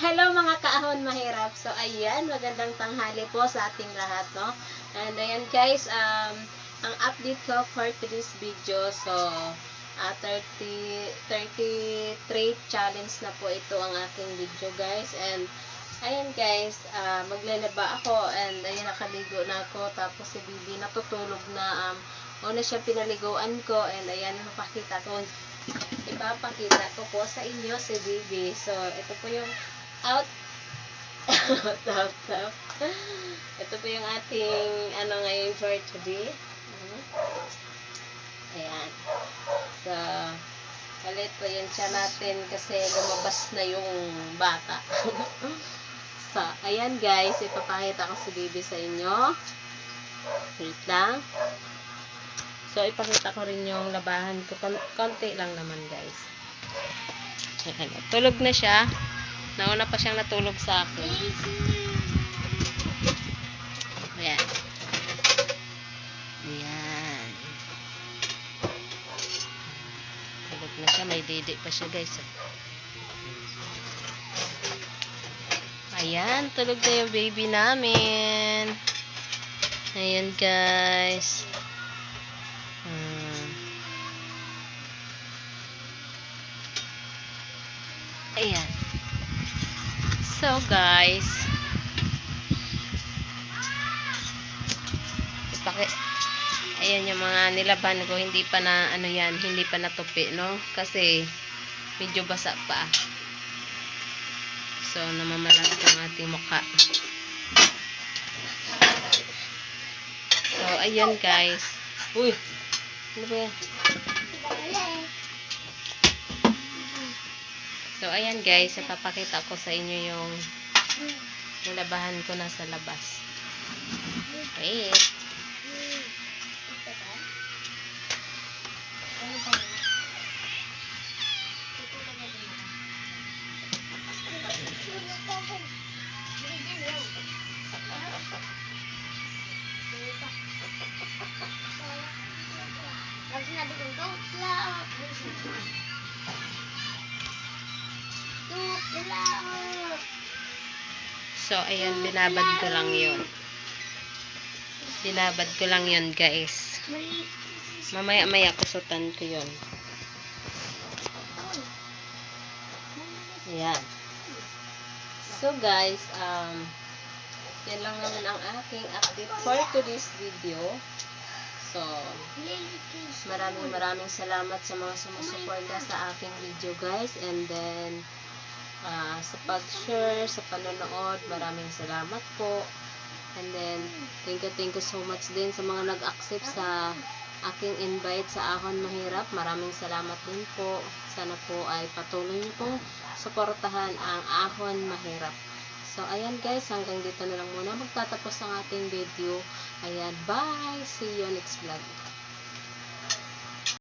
Hello mga kaahon mahirap. So ayan, magandang tanghali po sa ating lahat, no? And ayan guys, ang update ko for today's video. So 33 challenge na po ito ang aking video guys. And ayan guys, maglalaba ako and ayan nakaligo na ako. Tapos si Bibi natutulog na. Una siya pinaliguan ko and ayan ipapakita ko po sa inyo si Bibi. So ito po yung out. Ito po yung ating ngayon for today. Ayan. So palit po yung siya natin kasi lumabas na yung bata. So ayan guys, ipapakita ko si Bibi sa inyo. Wait lang. So ipakita ko rin yung labahan ko. Konti lang naman guys. Ayan. Tulog na siya. Nauna pa siyang natulog sa akin. Ayan. Ayan. Tulog na siya. May didi pa siya guys. Ayan. Tulog na yung baby namin. Ayan guys. Ayan. So guys, ayan yung mga nilaban ko, hindi pa na hindi pa natupi, no? Kasi medyo basa pa. So namamalat ang ating mukha. So ayan guys. Uy. Ano ba yan? So, ayan guys, ipapakita ko sa inyo yung nilabahan ko na sa labas. Wait. So, ayan, binabad ko lang yun. Binabad ko lang yun, guys. Mamaya-maya kusutan ko yun. Ayan. So, guys, yan lang naman ang aking update for today's video. So, maraming salamat sa mga sumusuporta sa aking video, guys. And then, sa pag-share, sa panonood, maraming salamat po. And then, thank you so much din sa mga nag-accept sa aking invite sa Ahon Mahirap. Maraming salamat din po. Sana po ay patuloy niyo pong suportahan ang Ahon Mahirap. So, ayan guys, hanggang dito na lang muna magtatapos ang ating video. Ayan, bye! See you next vlog.